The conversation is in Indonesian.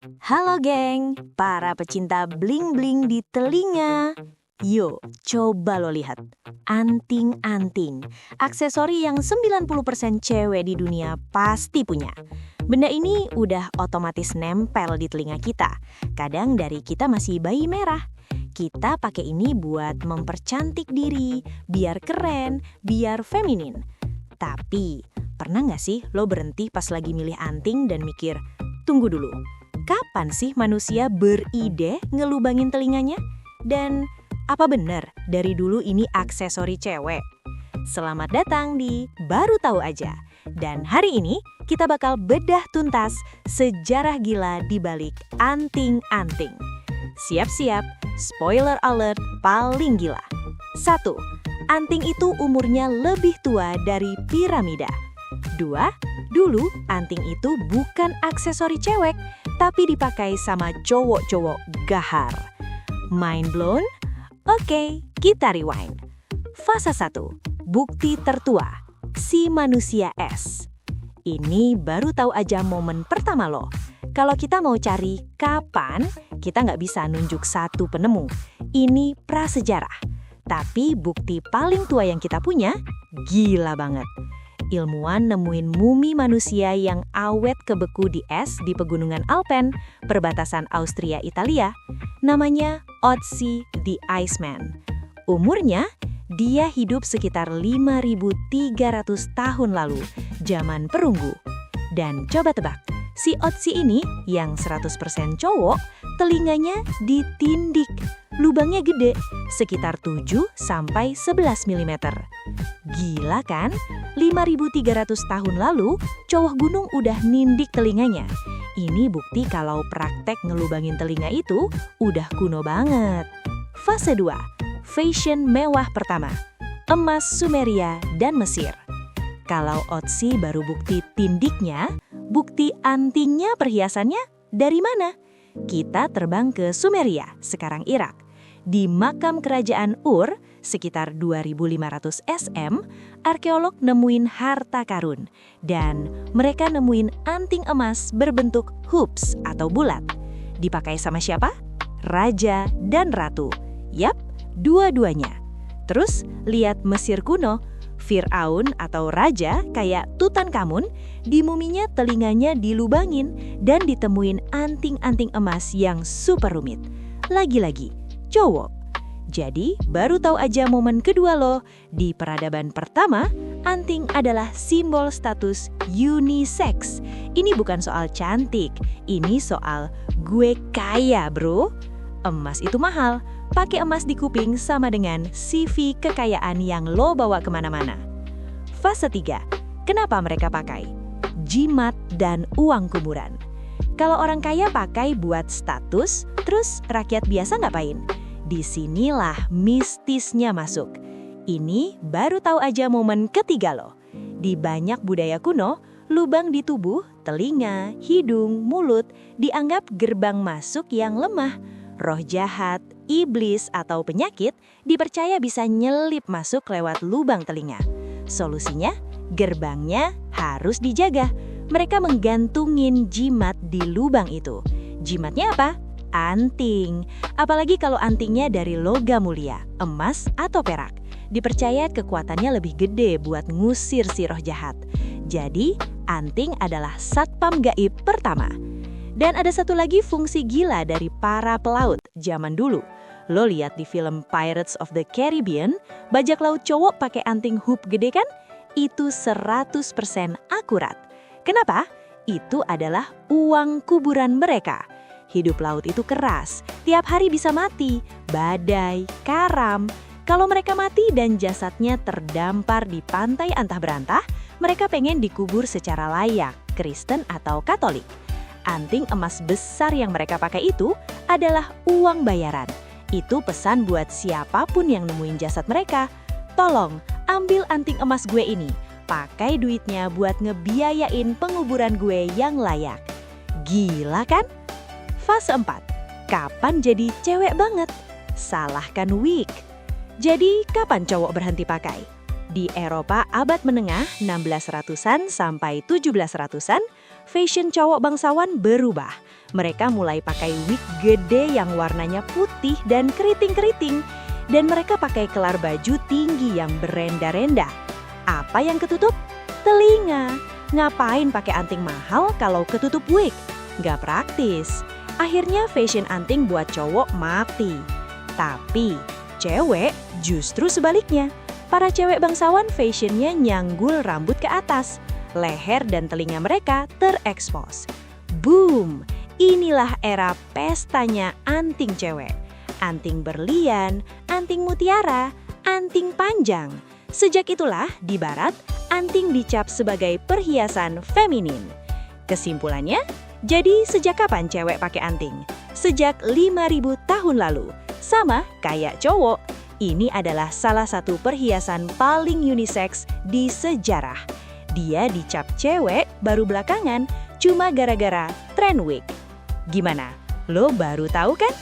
Halo geng, para pecinta bling-bling di telinga. Yuk, coba lo lihat. Anting-anting, aksesori yang 90% cewek di dunia pasti punya. Benda ini udah otomatis nempel di telinga kita. Kadang dari kita masih bayi merah. Kita pakai ini buat mempercantik diri, biar keren, biar feminin. Tapi, pernah nggak sih lo berhenti pas lagi milih anting dan mikir, tunggu dulu, kapan sih manusia beride ngelubangin telinganya? Dan apa benar dari dulu ini aksesori cewek? Selamat datang di Baru Tahu Aja. Dan hari ini kita bakal bedah tuntas sejarah gila di balik anting-anting. Siap-siap, spoiler alert paling gila. 1. Anting itu umurnya lebih tua dari piramida. 2. Dulu anting itu bukan aksesori cewek, tapi dipakai sama cowok-cowok gahar. Mind blown? Oke, kita rewind. Fase 1. Bukti tertua. Si manusia es. Ini baru tahu aja momen pertama loh. Kalau kita mau cari kapan, kita nggak bisa nunjuk satu penemu. Ini prasejarah. Tapi bukti paling tua yang kita punya, gila banget. Ilmuwan nemuin mumi manusia yang awet kebeku di es di pegunungan Alpen, perbatasan Austria-Italia. Namanya Ötzi the Iceman. Umurnya, dia hidup sekitar 5.300 tahun lalu, zaman perunggu. Dan coba tebak, si Ötzi ini yang 100% cowok, telinganya ditindik. Lubangnya gede, sekitar 7-11 mm. Gila kan? 5.300 tahun lalu, cowok gunung udah nindik telinganya. Ini bukti kalau praktek ngelubangin telinga itu udah kuno banget. Fase 2. Fashion mewah pertama. Emas Sumeria dan Mesir. Kalau Ötzi baru bukti tindiknya, bukti antingnya perhiasannya dari mana? Kita terbang ke Sumeria, sekarang Irak. Di makam kerajaan Ur, sekitar 2.500 SM, arkeolog nemuin harta karun. Dan mereka nemuin anting emas berbentuk hoops atau bulat. Dipakai sama siapa? Raja dan ratu. Yap, dua-duanya. Terus lihat Mesir kuno, Fir'aun atau raja kayak Tutankhamun, di muminya telinganya dilubangin dan ditemuin anting-anting emas yang super rumit. Lagi-lagi, cowok. Jadi, baru tahu aja momen kedua loh. Di peradaban pertama, anting adalah simbol status unisex. Ini bukan soal cantik, ini soal gue kaya bro. Emas itu mahal, pakai emas di kuping sama dengan CV kekayaan yang lo bawa kemana-mana. Fase 3, kenapa mereka pakai? Jimat dan uang kuburan. Kalau orang kaya pakai buat status, terus rakyat biasa ngapain? Disinilah mistisnya masuk. Ini baru tahu aja momen ketiga loh. Di banyak budaya kuno, lubang di tubuh, telinga, hidung, mulut dianggap gerbang masuk yang lemah. Roh jahat, iblis, atau penyakit dipercaya bisa nyelip masuk lewat lubang telinga. Solusinya, gerbangnya harus dijaga. Mereka menggantungin jimat di lubang itu. Jimatnya apa? Anting. Apalagi kalau antingnya dari logam mulia, emas atau perak. Dipercaya kekuatannya lebih gede buat ngusir si roh jahat. Jadi, anting adalah satpam gaib pertama. Dan ada satu lagi fungsi gila dari para pelaut zaman dulu. Lo lihat di film Pirates of the Caribbean, bajak laut cowok pakai anting hoop gede kan? Itu 100% akurat. Kenapa? Itu adalah uang kuburan mereka. Hidup laut itu keras, tiap hari bisa mati, badai, karam. Kalau mereka mati dan jasadnya terdampar di pantai antah berantah, mereka pengen dikubur secara layak, Kristen atau Katolik. Anting emas besar yang mereka pakai itu adalah uang bayaran. Itu pesan buat siapapun yang nemuin jasad mereka. Tolong, ambil anting emas gue ini. Pakai duitnya buat ngebiayain penguburan gue yang layak. Gila kan? Fase 4. Kapan jadi cewek banget? Salahkan wig. Jadi, kapan cowok berhenti pakai? Di Eropa abad menengah 1600-an sampai 1700-an, fashion cowok bangsawan berubah. Mereka mulai pakai wig gede yang warnanya putih dan keriting-keriting. Dan mereka pakai kelar baju tinggi yang berenda-renda. Apa yang ketutup? Telinga. Ngapain pakai anting mahal kalau ketutup wig? Nggak praktis. Akhirnya fashion anting buat cowok mati. Tapi cewek justru sebaliknya. Para cewek bangsawan fashionnya nyanggul rambut ke atas. Leher dan telinga mereka terekspos. Boom! Inilah era pestanya anting cewek. Anting berlian, anting mutiara, anting panjang. Sejak itulah di barat, anting dicap sebagai perhiasan feminin. Kesimpulannya, jadi sejak kapan cewek pakai anting? Sejak 5.000 tahun lalu. Sama kayak cowok, ini adalah salah satu perhiasan paling unisex di sejarah. Dia dicap cewek baru belakangan cuma gara-gara tren wig. Gimana? Lo baru tahu kan?